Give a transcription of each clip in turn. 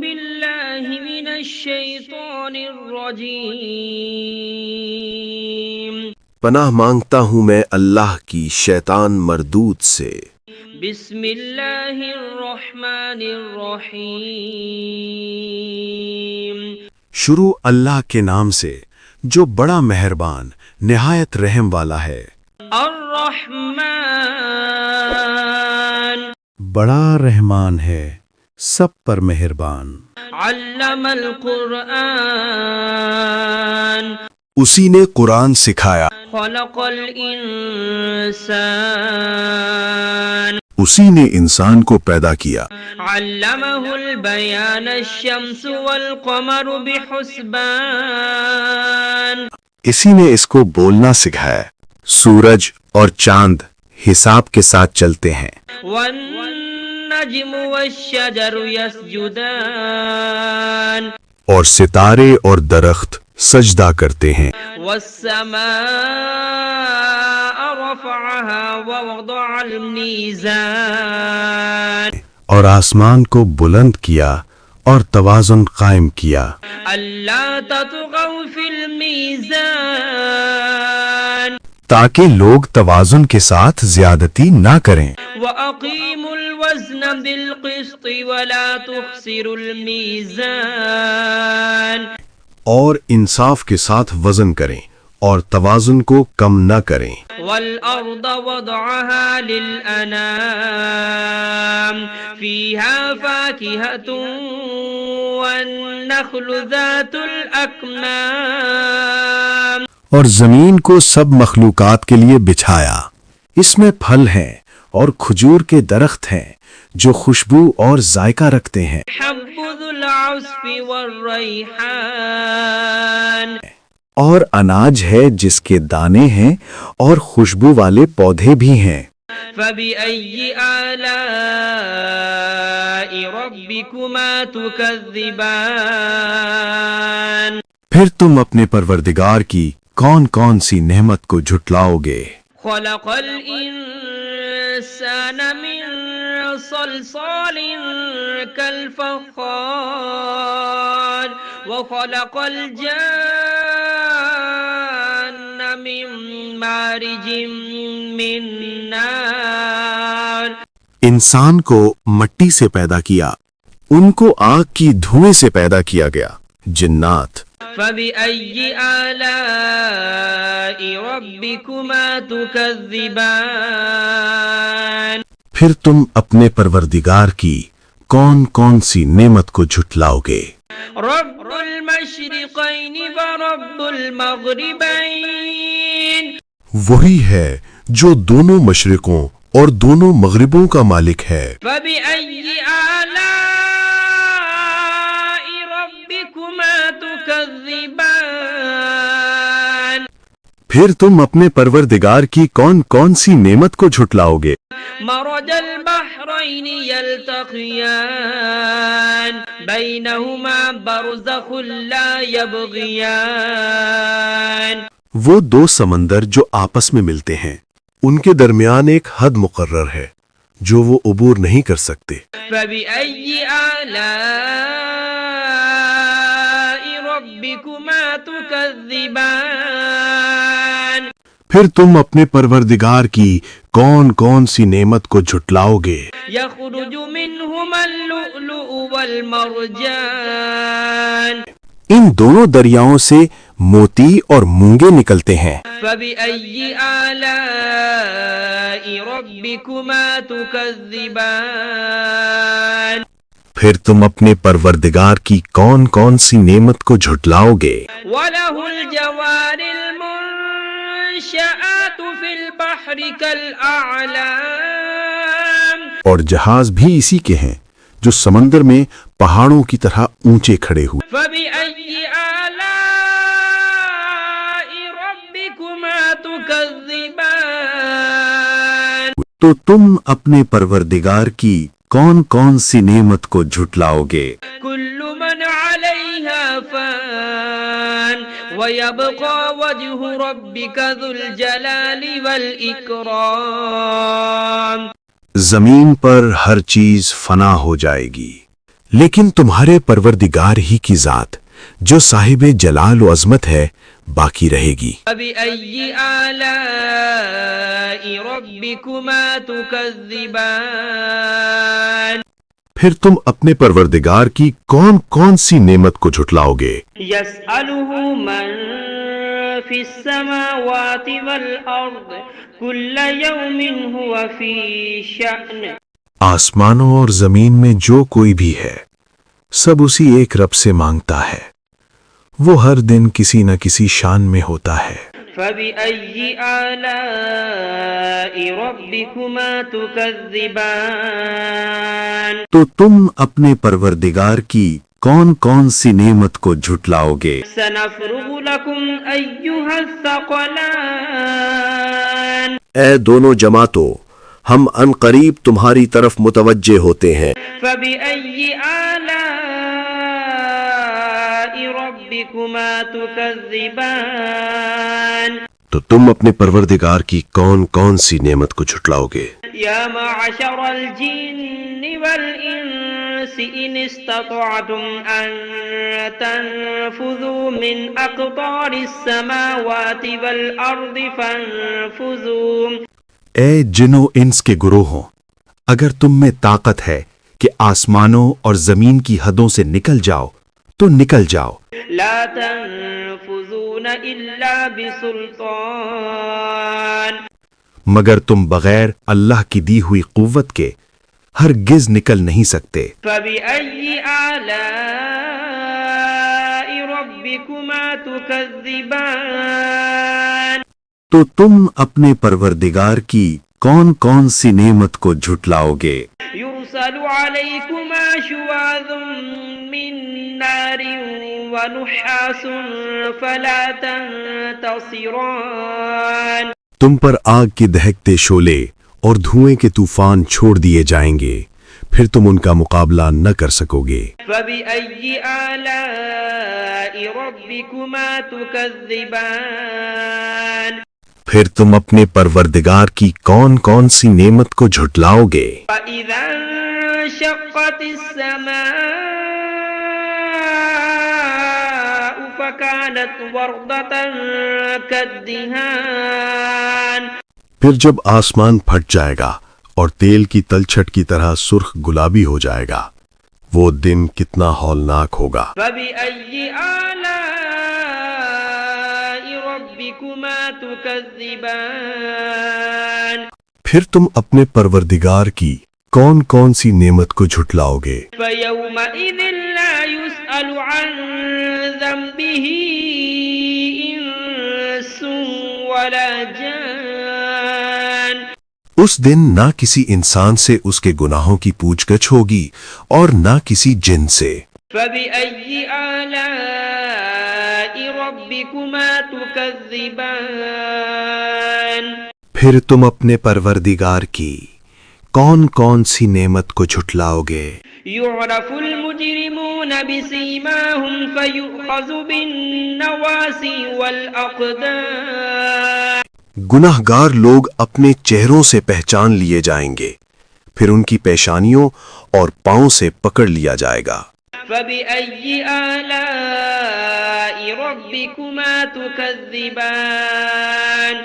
بالله من الشيطان الرجيم پناہ مانگتا ہوں میں اللہ کی شیطان مردود سے۔ بسم اللہ الرحمن الرحیم شروع اللہ کے نام سے جو بڑا مہربان نہایت رحم والا ہے۔ الرحمن بڑا رحمان ہے، سب پر مہربان۔ علم القرآن اسی نے قرآن سکھایا، خلق الانسان اسی نے انسان کو پیدا کیا۔ علمہ البیان الشمس والقمر بحسبان اسی نے اس کو بولنا سکھایا، سورج اور چاند حساب کے ساتھ چلتے ہیں۔ والنجم والشجر يسجدان اور ستارے اور درخت سجدہ کرتے ہیں۔ والسماء رفعها ووضع الميزان اور آسمان کو بلند کیا اور توازن قائم کیا، ألا تطغوا في الميزان تاکہ لوگ توازن کے ساتھ زیادتی نہ کریں۔ وأقيموا الوزن بالقسط ولا تخسروا الميزان اور انصاف کے ساتھ وزن کریں اور توازن کو کم نہ کریں۔ والأرض وضعها للأنام فيها فاكهة والنخل ذات الأكمام اور زمین کو سب مخلوقات کے لیے بچھایا، اس میں پھل ہیں اور کھجور کے درخت ہیں جو خوشبو اور ذائقہ رکھتے ہیں۔ حب ذو العصف والريحان اور اناج ہے جس کے دانے ہیں اور خوشبو والے پودے بھی ہیں۔ فبأي آلاء ربكما تكذبان پھر تم اپنے پروردگار کی کون کون سی نعمت کو جھٹلاؤ گے؟ خلق الإنسان من صلصال كالفخار وخلق الجان من مارج من نار انسان کو مٹی سے پیدا کیا، ان کو آگ کی دھوئیں سے پیدا کیا گیا۔ جنات فبأي آلاء ربكما تكذبان پھر تم اپنے پروردگار کی کون کون سی نعمت کو جھٹلاؤ گے؟ رب المشرقين ورب المغربين وہی ہے جو دونوں مشرقوں اور دونوں مغربوں کا مالک ہے۔ فبأي آلاء ربكما تكذبان پھر تم اپنے پروردگار کی کون کون سی نعمت کو جھٹلاؤ گے؟ مرج البحرين يلتقيان بينهما برزخ لا يبغيان وہ دو سمندر جو آپس میں ملتے ہیں، ان کے درمیان ایک حد مقرر ہے جو وہ عبور نہیں کر سکتے۔ فبأي آلاء ربكما تكذبان پھر تم اپنے پروردگار کی کون کون سی نعمت کو جھٹلاؤ گے؟ يخرج منهما اللؤلؤ والمرجان ان دونوں دریاؤں سے موتی اور مونگے نکلتے ہیں۔ فبأي آلاء ربكما تكذبان پھر تم اپنے پروردگار کی کون کون سی نعمت کو جھٹلاؤ گے؟ وله الجوار المنشآت في البحر كالأعلام اور جہاز بھی اسی کے ہیں جو سمندر میں پہاڑوں کی طرح اونچے کھڑے ہوئے۔ فبأي آلاء ربكما تكذبان تو تم اپنے پروردگار کی کون کون سی نعمت کو جھٹلاؤ گے؟ كل من عليها فان ويبقى وجه ربك ذو الجلال والإكرام زمین پر ہر چیز فنا ہو جائے گی، لیکن تمہارے پروردگار ہی کی ذات جو صاحب جلال و عظمت ہے باقی رہے گی۔ فبأي آلاء ربكما تكذبان پھر تم اپنے پروردگار کی کون کون سی نعمت کو جھٹلاؤ گے؟ يسأله من في السماوات والأرض كل يوم هو في شأن آسمانوں اور زمین میں جو کوئی بھی ہے سب اسی ایک رب سے مانگتا ہے، وہ ہر دن کسی نہ کسی شان میں ہوتا ہے۔ فبأي آلاء ربكما تكذبان تو تم اپنے پروردگار کی کون کون سی نعمت کو جھٹلاؤ گے؟ سنفرغ لكم أيها الثقلان اے دونوں جماعتوں، ہم ان قریب تمہاری طرف متوجہ ہوتے ہیں۔ فبأي آلاء ربكما تكذبان تو تم اپنے پروردگار کی کون کون سی نعمت کو جھٹلاؤ گے؟ يا معشر الجن والإنس إن استطعتم أن تنفذوا من أقطار السماوات والأرض فانفذوا اے جن و انس کے گروہوں، اگر تم میں طاقت ہے کہ آسمانوں اور زمین کی حدوں سے نکل جاؤ تو نکل جاؤ، لا تنفذون إلا بسلطان مگر تم بغیر اللہ کی دی ہوئی قوت کے ہرگز نکل نہیں سکتے۔ فبأي آلاء ربكما تكذبان تو تم اپنے پروردگار کی کون کون سی نعمت کو جھٹلاؤ گے؟ يرسل عليكما شواظ من نار ونحاس فلا تنتصران تم پر آگ کے دہکتے شعلے اور دھوئیں کے طوفان چھوڑ دیے جائیں گے، پھر تم ان کا مقابلہ نہ کر سکو گے۔ فبأي آلاء ربكما تكذبان پھر تم اپنے پروردگار کی کون کون سی نعمت کو جھٹلاؤ گے؟ فإذا انشقت السماء فكانت وردة كالدهان پھر جب آسمان پھٹ جائے گا اور تیل کی تلچھٹ کی طرح سرخ گلابی ہو جائے گا، وہ دن کتنا ہولناک ہوگا۔ فبأي آلاء ربكما تكذبان پھر تم اپنے پروردگار کی کون کون سی نعمت کو جھٹلاؤ گے؟ فيومئذ لا يسأل عن ذنبه إنس ولا جان اس دن نہ کسی انسان سے اس کے گناہوں کی پوچھ گچھ ہوگی اور نہ کسی جن سے۔ فبأي آلاء ربكما تكذبان پھر تم اپنے پروردگار کی کون کون سی نعمت کو جھٹلاؤ گے؟ يعرف المجرمون بسيماهم فيؤخذ بالنواصي والأقدام گناہ گار لوگ اپنے چہروں سے پہچان لیے جائیں گے، پھر ان کی پیشانیوں اور پاؤں سے پکڑ لیا جائے گا۔ فبأي آلاء ربكما تكذبان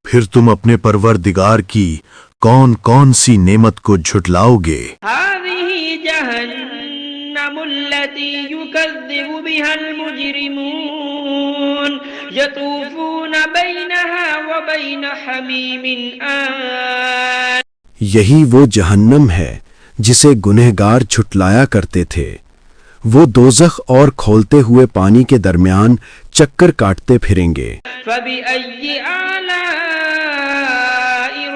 پھر تم اپنے پروردگار کی کون کون سی نعمت کو جھٹلاؤ گے؟ هذه جهنم التي يكذب بها المجرمون يطوفون بينها وبين حميم آن یہی وہ جہنم ہے جسے گنہگار جھٹلایا کرتے تھے، وہ دوزخ اور کھولتے ہوئے پانی کے درمیان چکر کاٹتے پھریں گے۔ فبأي آلاء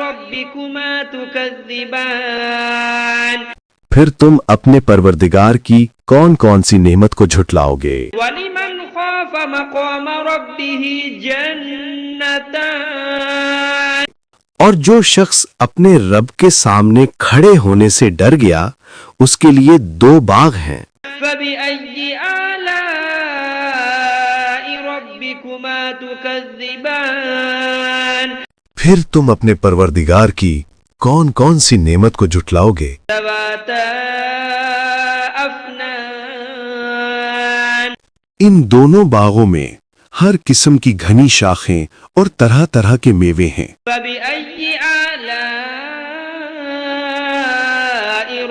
ربكما تكذبان پھر تم اپنے پروردگار کی کون کون سی نعمت کو جھٹلاؤ گے؟ ولمن خاف مقام ربه جنتان اور جو شخص اپنے رب کے سامنے کھڑے ہونے سے ڈر گیا اس کے لیے 2 باغ ہیں۔ فبأي آلاء ربكما تكذبان پھر تم اپنے پروردگار کی کون کون سی نعمت کو جھٹلاؤ گے؟ ذواتا أفنان ان دونوں باغوں میں ہر قسم کی گھنی شاخیں اور طرح طرح کے میوے ہیں۔ فبأي آلاء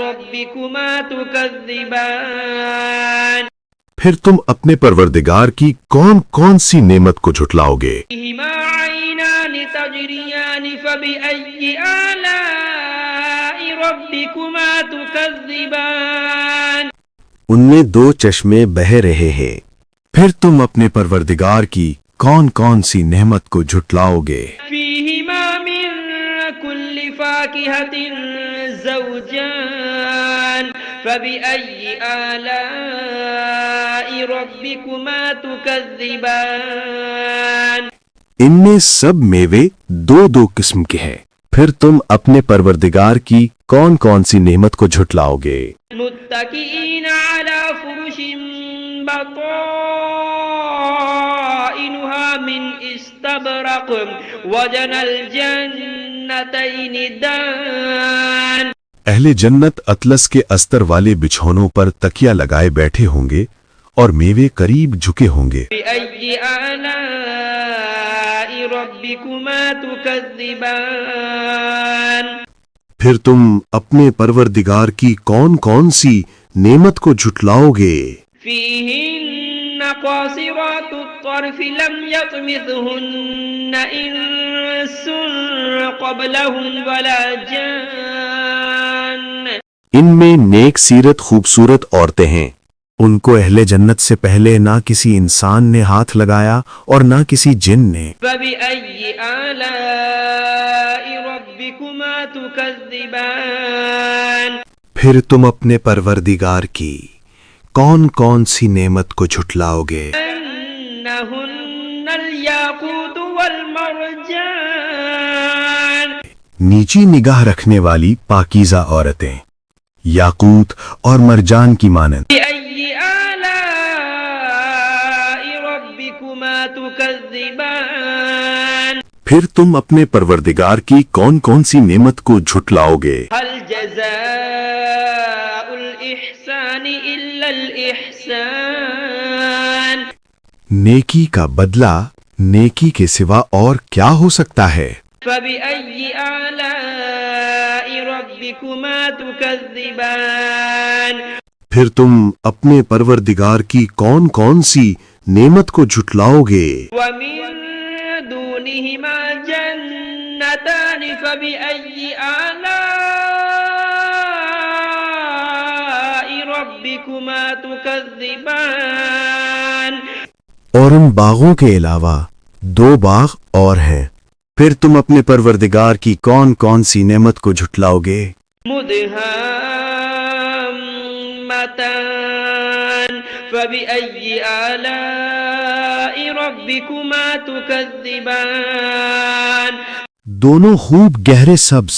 ربكما تكذبان پھر تم اپنے پروردگار کی کون کون سی نعمت کو جھٹلاؤ گے؟ فيهما عينان تجريان فبأي آلاء ربكما تكذبان ان میں دو چشمے بہہ رہے ہیں، پھر تم اپنے پروردگار کی کون کون سی نعمت کو جھٹلاؤ گے؟ فيهما من كل فاكهة زوجان فبأي آلاء ربكما تكذبان ان میں سب میوے دو دو قسم کے ہیں، پھر تم اپنے پروردگار کی کون کون سی نعمت کو جھٹلاؤ گے؟ متكئين على فرش بطائنها من استبرق وجنى الجنتين دان اہل جنت اطلس کے استر والے بچھونوں پر تکیہ لگائے بیٹھے ہوں گے اور میوے قریب جھکے ہوں گے۔ بأي آلاء ربكما تكذبان پھر تم اپنے پروردگار کی کون کون سی نعمت کو جھٹلاؤ گے؟ فيهن قاصرات الطرف لم يطمثهن إنس قبلهم ولا جان ان میں نیک سیرت خوبصورت عورتیں ہیں، ان کو اہل جنت سے پہلے نہ کسی انسان نے ہاتھ لگایا اور نہ کسی جن نے۔ فبأي آلاء ربكما تكذبان پھر تم اپنے پروردگار کی کون کون سی نعمت کو جھٹلاؤ گے؟ أنهن الياقوت والمرجان نیچی نگاہ رکھنے والی پاکیزہ عورتیں، یاقوت اور مرجان کی مانند۔ بأي آلاء ربكما تكذبان پھر تم اپنے پروردگار کی کون کون سی نعمت کو جھٹلاؤ گے؟ هل جزاء الإحسان إلا الإحسان نیکی کا بدلہ نیکی کے سوا اور کیا ہو سکتا ہے؟ فبأي آلاء ربكما تكذبان پھر تم اپنے پروردگار کی کون کون سی نعمت کو جھٹلاؤ گے؟ ومن دونهما جنتان فبأي آلاء ربكما تكذبان اور ان باغوں کے علاوہ دو باغ اور ہیں، پھر تم اپنے پروردگار کی کون کون سی نعمت کو جھٹلاؤ گے؟ مدهامتان فبأي آلاء ربكما تكذبان دونوں خوب گہرے سبز،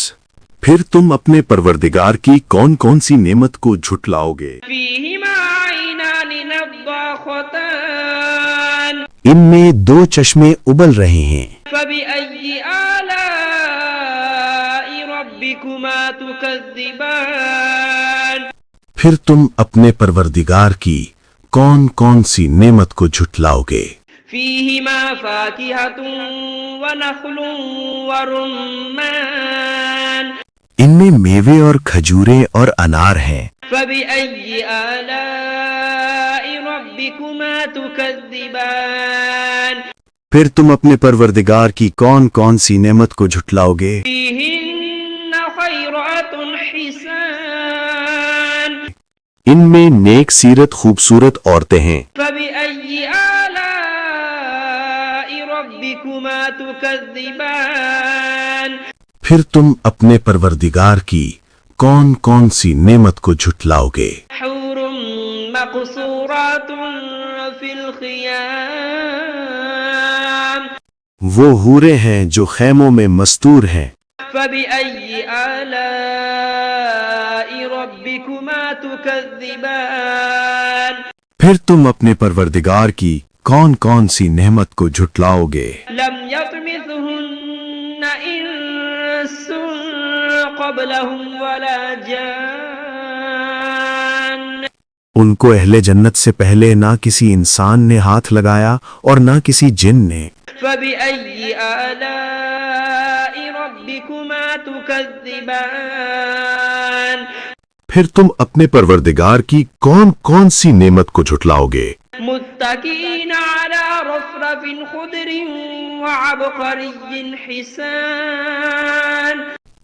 پھر تم اپنے پروردگار کی کون کون سی نعمت کو جھٹلاؤ گے؟ فيهما عينان نضاختان ان میں دو چشمے ابل رہے ہیں، فبأي آلاء ربكما تكذبان پھر تم اپنے پروردگار کی کون کون سی نعمت کو جھٹلاؤ گے؟ فيهما فاكهة ونخل ورمان ان میں میوے اور کھجوریں اور انار ہیں، فبأي آلاء ربكما تكذبان پھر تم اپنے پروردگار کی کون کون سی نعمت کو جھٹلاؤ گے؟ فيهن خيرات حسان ان میں نیک سیرت خوبصورت عورتیں ہیں، فبأي آلاء ربكما تكذبان پھر تم اپنے پروردگار کی کون کون سی نعمت کو جھٹلاؤ گے؟ حور مقصورات في الخيام وہ حوریں ہیں جو خیموں میں مستور ہیں، فبأي آلاء ربكما تكذبان پھر تم اپنے پروردگار کی کون کون سی نعمت کو جھٹلاؤ گے؟ لم يطمثهن إنس قبلهم ولا جان ان کو اہل جنت سے پہلے نہ کسی انسان نے ہاتھ لگایا اور نہ کسی جن نے. فبأي آلاء ربكما تكذبان پھر تم اپنے پروردگار کی کون کون سی نعمت کو جھٹلاؤ گے؟ متكئين على رفرف خضر وعبقري حسان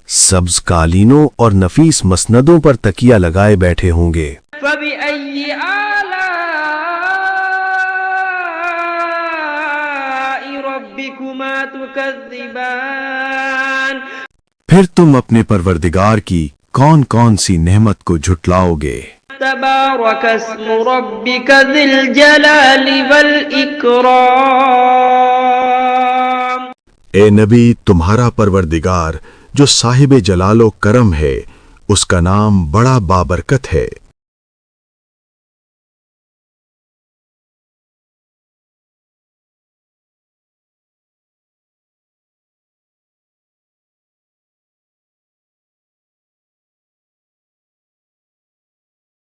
سبز قالینوں اور نفیس مسندوں پر تکیہ لگائے بیٹھے ہوں گے. فبأي آلاء ربكما تكذبان پھر تم اپنے پروردگار کی کون کون سی نعمت کو جھٹلاؤ گے؟ تبارك اسم ربك ذي الجلال والإكرام اے نبی، تمہارا پروردگار جو صاحب جلال و کرم ہے، اس کا نام بڑا بابرکت ہے.